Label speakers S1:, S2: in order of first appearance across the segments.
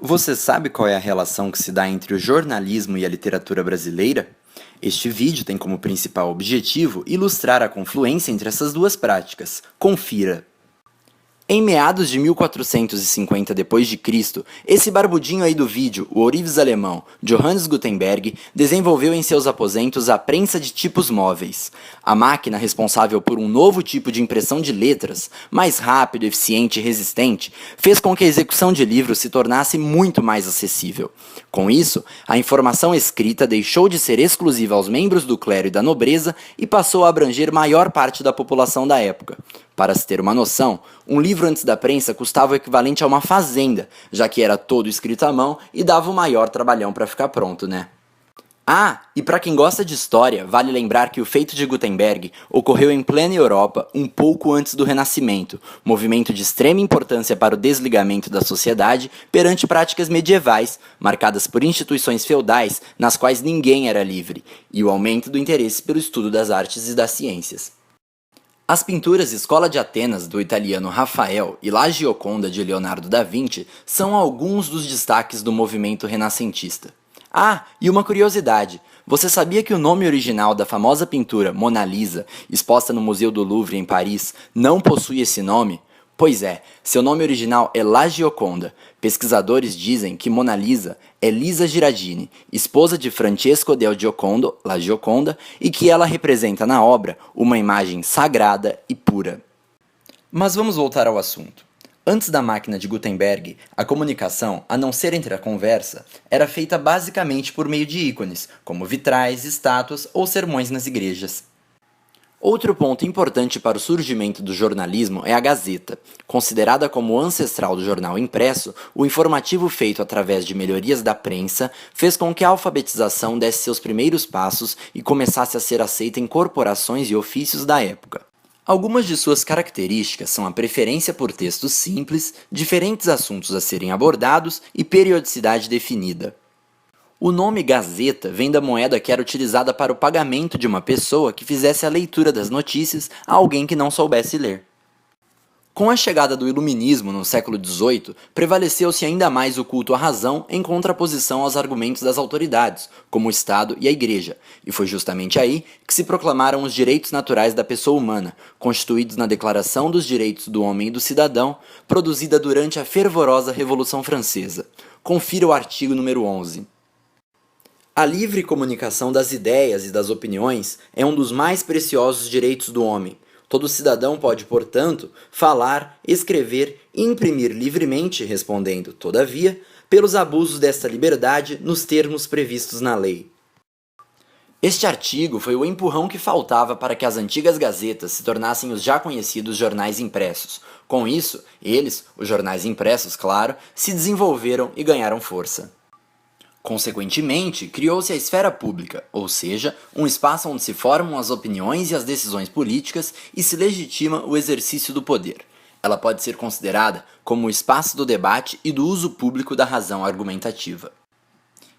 S1: Você sabe qual é a relação que se dá entre o jornalismo e a literatura brasileira? Este vídeo tem como principal objetivo ilustrar a confluência entre essas duas práticas. Confira! Em meados de 1450 d.C., esse barbudinho aí do vídeo, o ourives alemão Johannes Gutenberg, desenvolveu em seus aposentos a prensa de tipos móveis. A máquina responsável por um novo tipo de impressão de letras, mais rápido, eficiente e resistente, fez com que a execução de livros se tornasse muito mais acessível. Com isso, a informação escrita deixou de ser exclusiva aos membros do clero e da nobreza e passou a abranger maior parte da população da época. Para se ter uma noção, um livro antes da prensa custava o equivalente a uma fazenda, já que era todo escrito à mão e dava o maior trabalhão para ficar pronto, né? Ah, e para quem gosta de história, vale lembrar que o feito de Gutenberg ocorreu em plena Europa um pouco antes do Renascimento, movimento de extrema importância para o desligamento da sociedade perante práticas medievais, marcadas por instituições feudais nas quais ninguém era livre, e o aumento do interesse pelo estudo das artes e das ciências. As pinturas Escola de Atenas, do italiano Rafael, e La Gioconda, de Leonardo da Vinci, são alguns dos destaques do movimento renascentista. Ah, e uma curiosidade, você sabia que o nome original da famosa pintura Mona Lisa, exposta no Museu do Louvre em Paris, não possui esse nome? Pois é, seu nome original é La Gioconda. Pesquisadores dizem que Mona Lisa é Lisa Girardini, esposa de Francesco del Giocondo, La Gioconda, e que ela representa na obra uma imagem sagrada e pura. Mas vamos voltar ao assunto. Antes da máquina de Gutenberg, a comunicação, a não ser entre a conversa, era feita basicamente por meio de ícones, como vitrais, estátuas ou sermões nas igrejas. Outro ponto importante para o surgimento do jornalismo é a Gazeta. Considerada como o ancestral do jornal impresso, o informativo feito através de melhorias da prensa fez com que a alfabetização desse seus primeiros passos e começasse a ser aceita em corporações e ofícios da época. Algumas de suas características são a preferência por textos simples, diferentes assuntos a serem abordados e periodicidade definida. O nome Gazeta vem da moeda que era utilizada para o pagamento de uma pessoa que fizesse a leitura das notícias a alguém que não soubesse ler. Com a chegada do Iluminismo no século XVIII, prevaleceu-se ainda mais o culto à razão em contraposição aos argumentos das autoridades, como o Estado e a Igreja, e foi justamente aí que se proclamaram os direitos naturais da pessoa humana, constituídos na Declaração dos Direitos do Homem e do Cidadão, produzida durante a fervorosa Revolução Francesa. Confira o artigo número 11. A livre comunicação das ideias e das opiniões é um dos mais preciosos direitos do homem. Todo cidadão pode, portanto, falar, escrever e imprimir livremente, respondendo, todavia, pelos abusos desta liberdade nos termos previstos na lei. Este artigo foi o empurrão que faltava para que as antigas gazetas se tornassem os já conhecidos jornais impressos. Com isso, eles, os jornais impressos, claro, se desenvolveram e ganharam força. Consequentemente, criou-se a esfera pública, ou seja, um espaço onde se formam as opiniões e as decisões políticas e se legitima o exercício do poder. Ela pode ser considerada como o espaço do debate e do uso público da razão argumentativa.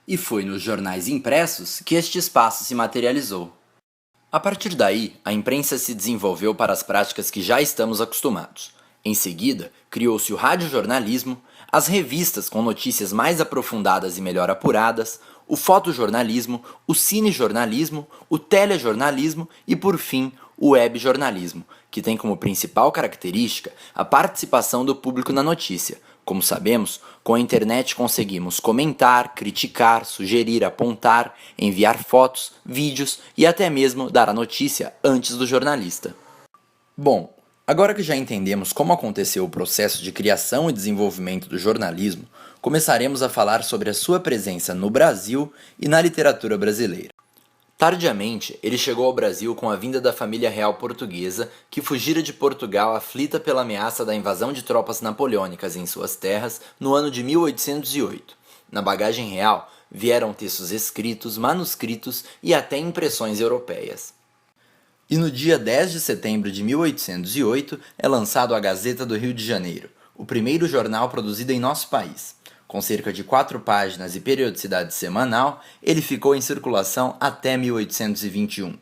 S1: E foi nos jornais impressos que este espaço se materializou. A partir daí, a imprensa se desenvolveu para as práticas que já estamos acostumados. Em seguida, criou-se o radiojornalismo, as revistas com notícias mais aprofundadas e melhor apuradas, o fotojornalismo, o cinejornalismo, o telejornalismo e, por fim, o webjornalismo, que tem como principal característica a participação do público na notícia. Como sabemos, com a internet conseguimos comentar, criticar, sugerir, apontar, enviar fotos, vídeos e até mesmo dar a notícia antes do jornalista. Bom, agora que já entendemos como aconteceu o processo de criação e desenvolvimento do jornalismo, começaremos a falar sobre a sua presença no Brasil e na literatura brasileira. Tardiamente, ele chegou ao Brasil com a vinda da família real portuguesa, que fugira de Portugal aflita pela ameaça da invasão de tropas napoleônicas em suas terras no ano de 1808. Na bagagem real, vieram textos escritos, manuscritos e até impressões europeias. E no dia 10 de setembro de 1808 é lançado a Gazeta do Rio de Janeiro, o primeiro jornal produzido em nosso país. Com cerca de 4 páginas e periodicidade semanal, ele ficou em circulação até 1821.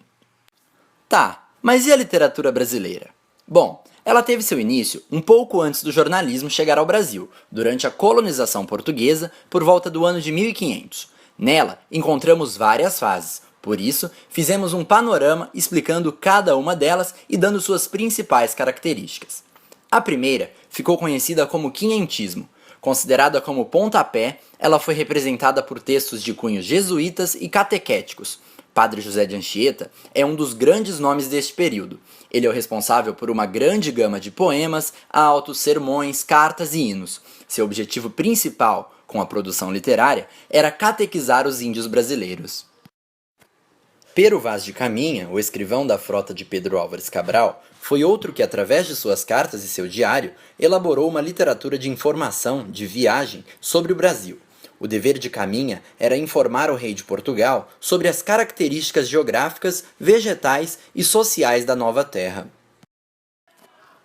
S1: Tá, mas e a literatura brasileira? Bom, Ela teve seu início um pouco antes do jornalismo chegar ao Brasil, durante a colonização portuguesa, por volta do ano de 1500. Nela, encontramos várias fases, por isso, fizemos um panorama explicando cada uma delas e dando suas principais características. A primeira ficou conhecida como quinhentismo. Considerada como pontapé, ela foi representada por textos de cunhos jesuítas e catequéticos. Padre José de Anchieta é um dos grandes nomes deste período. Ele é o responsável por uma grande gama de poemas, autos, sermões, cartas e hinos. Seu objetivo principal, com a produção literária, era catequizar os índios brasileiros. Pero Vaz de Caminha, o escrivão da frota de Pedro Álvares Cabral, foi outro que, através de suas cartas e seu diário, elaborou uma literatura de informação, de viagem, sobre o Brasil. O dever de Caminha era informar o rei de Portugal sobre as características geográficas, vegetais e sociais da nova terra.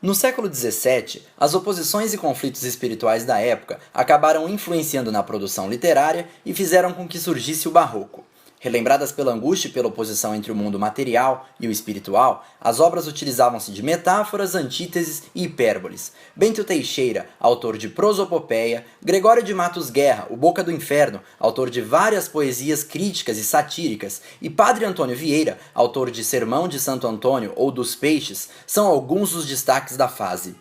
S1: No século XVII, as oposições e conflitos espirituais da época acabaram influenciando na produção literária e fizeram com que surgisse o Barroco. Relembradas pela angústia e pela oposição entre o mundo material e o espiritual, as obras utilizavam-se de metáforas, antíteses e hipérboles. Bento Teixeira, autor de Prosopopeia, Gregório de Matos Guerra, o Boca do Inferno, autor de várias poesias críticas e satíricas, e Padre Antônio Vieira, autor de Sermão de Santo Antônio ou dos Peixes, são alguns dos destaques da fase.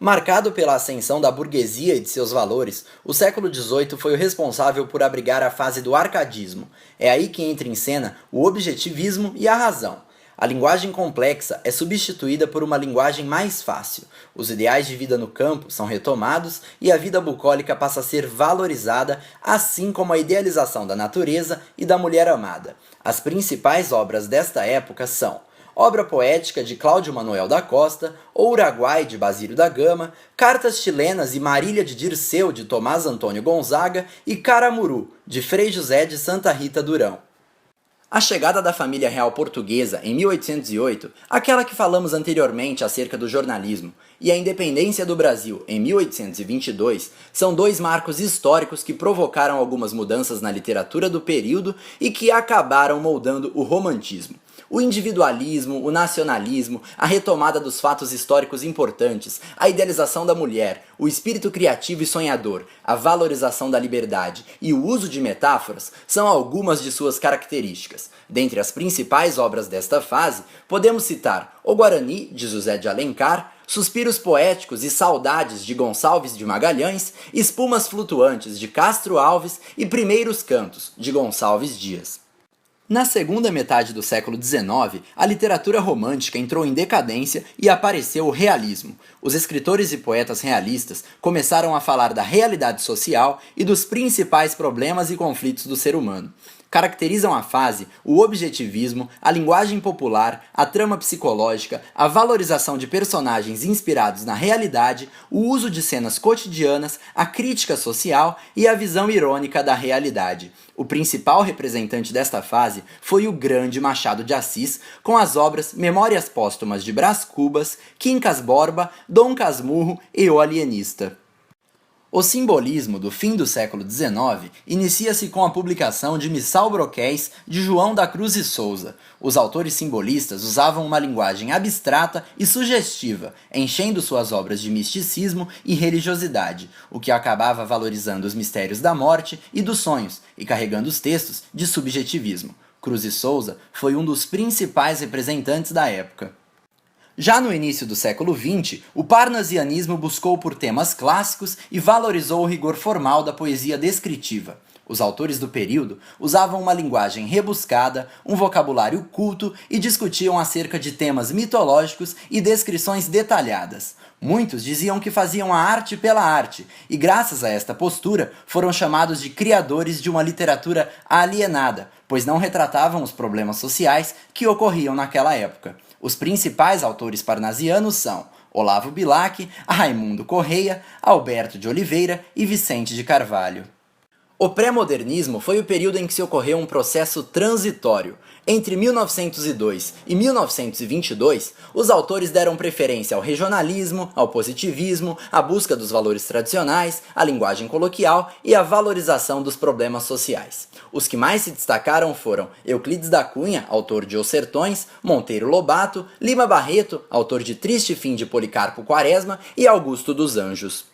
S1: Marcado pela ascensão da burguesia e de seus valores, o século XVIII foi o responsável por abrigar a fase do arcadismo. É aí que entra em cena o objetivismo e a razão. A linguagem complexa é substituída por uma linguagem mais fácil. Os ideais de vida no campo são retomados e a vida bucólica passa a ser valorizada, assim como a idealização da natureza e da mulher amada. As principais obras desta época são Obra Poética de Cláudio Manuel da Costa, O Uruguai de Basílio da Gama, Cartas Chilenas e Marília de Dirceu de Tomás Antônio Gonzaga e Caramuru, de Frei José de Santa Rita Durão. A chegada da família real portuguesa em 1808, aquela que falamos anteriormente acerca do jornalismo, e a independência do Brasil em 1822 são dois marcos históricos que provocaram algumas mudanças na literatura do período e que acabaram moldando o romantismo. O individualismo, o nacionalismo, a retomada dos fatos históricos importantes, a idealização da mulher, o espírito criativo e sonhador, a valorização da liberdade e o uso de metáforas são algumas de suas características. Dentre as principais obras desta fase, podemos citar O Guarani, de José de Alencar, Suspiros Poéticos e Saudades, de Gonçalves de Magalhães, Espumas Flutuantes, de Castro Alves e Primeiros Cantos, de Gonçalves Dias. Na segunda metade do século XIX, a literatura romântica entrou em decadência e apareceu o realismo. Os escritores e poetas realistas começaram a falar da realidade social e dos principais problemas e conflitos do ser humano. Caracterizam a fase o objetivismo, a linguagem popular, a trama psicológica, a valorização de personagens inspirados na realidade, o uso de cenas cotidianas, a crítica social e a visão irônica da realidade. O principal representante desta fase foi o grande Machado de Assis, com as obras Memórias Póstumas de Brás Cubas, Quincas Borba, Dom Casmurro e O Alienista. O simbolismo do fim do século XIX inicia-se com a publicação de Missal Broquéis de João da Cruz e Souza. Os autores simbolistas usavam uma linguagem abstrata e sugestiva, enchendo suas obras de misticismo e religiosidade, o que acabava valorizando os mistérios da morte e dos sonhos e carregando os textos de subjetivismo. Cruz e Souza foi um dos principais representantes da época. Já no início do século XX, o parnasianismo buscou por temas clássicos e valorizou o rigor formal da poesia descritiva. Os autores do período usavam uma linguagem rebuscada, um vocabulário culto e discutiam acerca de temas mitológicos e descrições detalhadas. Muitos diziam que faziam a arte pela arte, e graças a esta postura foram chamados de criadores de uma literatura alienada, pois não retratavam os problemas sociais que ocorriam naquela época. Os principais autores parnasianos são Olavo Bilac, Raimundo Correia, Alberto de Oliveira e Vicente de Carvalho. O pré-modernismo foi o período em que se ocorreu um processo transitório. Entre 1902 e 1922, os autores deram preferência ao regionalismo, ao positivismo, à busca dos valores tradicionais, à linguagem coloquial e à valorização dos problemas sociais. Os que mais se destacaram foram Euclides da Cunha, autor de Os Sertões, Monteiro Lobato, Lima Barreto, autor de Triste Fim de Policarpo Quaresma e Augusto dos Anjos.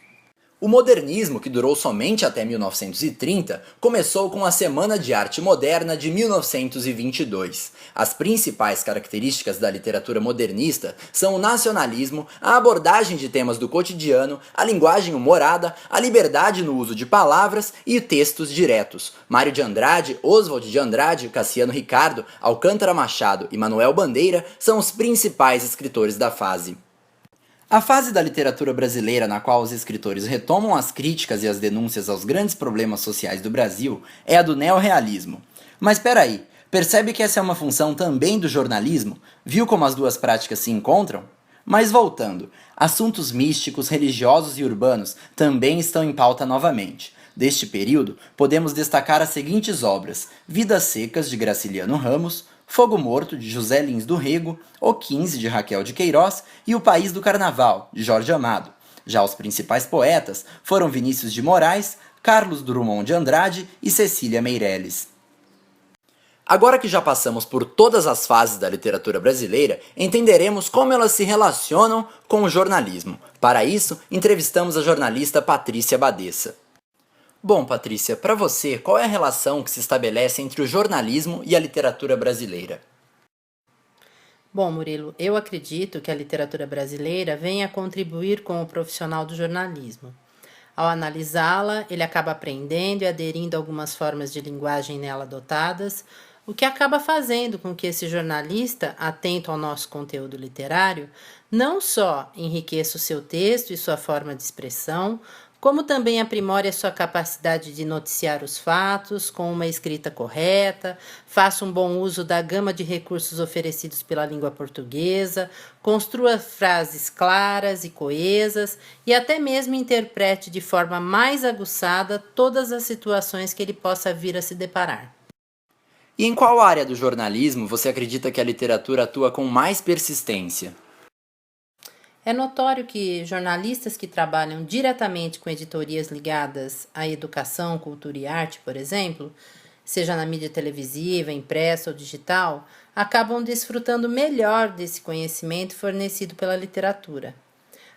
S1: O modernismo, que durou somente até 1930, começou com a Semana de Arte Moderna de 1922. As principais características da literatura modernista são o nacionalismo, a abordagem de temas do cotidiano, a linguagem humorada, a liberdade no uso de palavras e textos diretos. Mário de Andrade, Oswald de Andrade, Cassiano Ricardo, Alcântara Machado e Manuel Bandeira são os principais escritores da fase. A fase da literatura brasileira na qual os escritores retomam as críticas e as denúncias aos grandes problemas sociais do Brasil é a do neorrealismo. Mas peraí, percebe que essa é uma função também do jornalismo? Viu como as duas práticas se encontram? Mas voltando, assuntos místicos, religiosos e urbanos também estão em pauta novamente. Deste período, podemos destacar as seguintes obras: Vidas Secas, de Graciliano Ramos, Fogo Morto, de José Lins do Rego, O 15, de Raquel de Queiroz e O País do Carnaval, de Jorge Amado. Já os principais poetas foram Vinícius de Moraes, Carlos Drummond de Andrade e Cecília Meirelles. Agora que já passamos por todas as fases da literatura brasileira, entenderemos como elas se relacionam com o jornalismo. Para isso, entrevistamos a jornalista Patrícia Badessa. Bom, Patrícia, para você, qual é a relação que se estabelece entre o jornalismo e a literatura brasileira?
S2: Bom, Murilo, eu acredito que a literatura brasileira vem a contribuir com o profissional do jornalismo. Ao analisá-la, ele acaba aprendendo e aderindo a algumas formas de linguagem nela adotadas, o que acaba fazendo com que esse jornalista, atento ao nosso conteúdo literário, não só enriqueça o seu texto e sua forma de expressão, como também aprimore a sua capacidade de noticiar os fatos com uma escrita correta, faça um bom uso da gama de recursos oferecidos pela língua portuguesa, construa frases claras e coesas e até mesmo interprete de forma mais aguçada todas as situações que ele possa vir a se deparar.
S1: E em qual área do jornalismo você acredita que a literatura atua com mais persistência?
S2: É notório que jornalistas que trabalham diretamente com editorias ligadas à educação, cultura e arte, por exemplo, seja na mídia televisiva, impressa ou digital, acabam desfrutando melhor desse conhecimento fornecido pela literatura.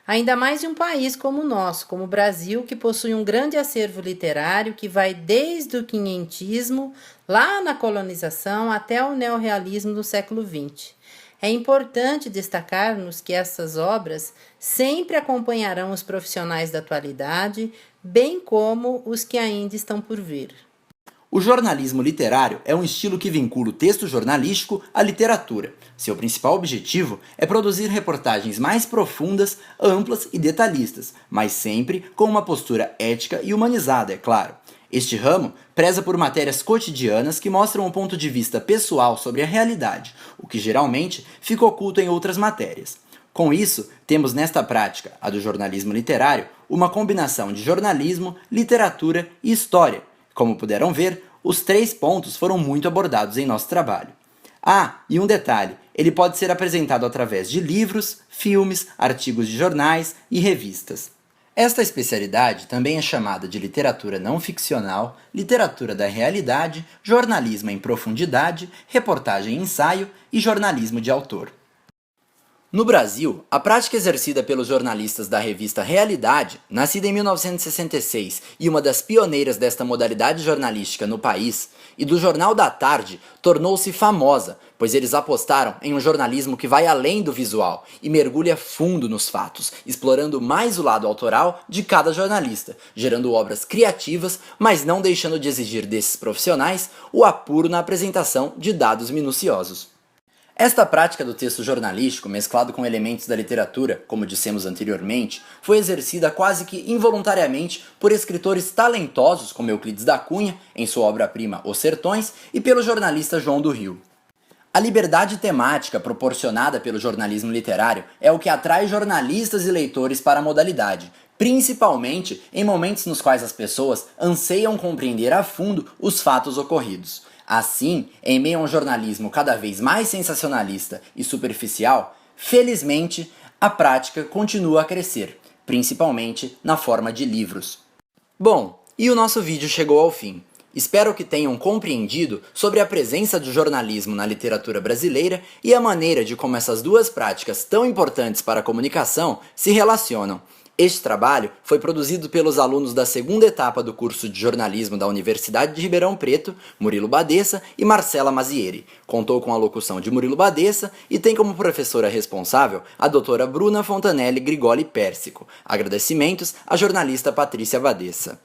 S2: Ainda mais em um país como o nosso, como o Brasil, que possui um grande acervo literário que vai desde o quinhentismo, lá na colonização, até o neorrealismo do século XX. É importante destacarmos que essas obras sempre acompanharão os profissionais da atualidade, bem como os que ainda estão por vir.
S1: O jornalismo literário é um estilo que vincula o texto jornalístico à literatura. Seu principal objetivo é produzir reportagens mais profundas, amplas e detalhistas, mas sempre com uma postura ética e humanizada, é claro. Este ramo preza por matérias cotidianas que mostram um ponto de vista pessoal sobre a realidade, o que geralmente fica oculto em outras matérias. Com isso, temos nesta prática, a do jornalismo literário, uma combinação de jornalismo, literatura e história. Como puderam ver, os 3 pontos foram muito abordados em nosso trabalho. Ah, e um detalhe, ele pode ser apresentado através de livros, filmes, artigos de jornais e revistas. Esta especialidade também é chamada de literatura não ficcional, literatura da realidade, jornalismo em profundidade, reportagem e ensaio e jornalismo de autor. No Brasil, a prática exercida pelos jornalistas da revista Realidade, nascida em 1966 e uma das pioneiras desta modalidade jornalística no país, e do Jornal da Tarde, tornou-se famosa, pois eles apostaram em um jornalismo que vai além do visual e mergulha fundo nos fatos, explorando mais o lado autoral de cada jornalista, gerando obras criativas, mas não deixando de exigir desses profissionais o apuro na apresentação de dados minuciosos. Esta prática do texto jornalístico, mesclado com elementos da literatura, como dissemos anteriormente, foi exercida quase que involuntariamente por escritores talentosos como Euclides da Cunha, em sua obra-prima Os Sertões, e pelo jornalista João do Rio. A liberdade temática proporcionada pelo jornalismo literário é o que atrai jornalistas e leitores para a modalidade, principalmente em momentos nos quais as pessoas anseiam compreender a fundo os fatos ocorridos. Assim, em meio a um jornalismo cada vez mais sensacionalista e superficial, felizmente, a prática continua a crescer, principalmente na forma de livros. Bom, e o nosso vídeo chegou ao fim. Espero que tenham compreendido sobre a presença do jornalismo na literatura brasileira e a maneira de como essas duas práticas tão importantes para a comunicação se relacionam. Este trabalho foi produzido pelos alunos da segunda etapa do curso de jornalismo da Universidade de Ribeirão Preto, Murilo Badessa e Marcela Mazieri. Contou com a locução de Murilo Badessa e tem como professora responsável a doutora Bruna Fontanelli Grigoli Pérsico. Agradecimentos à jornalista Patrícia Badessa.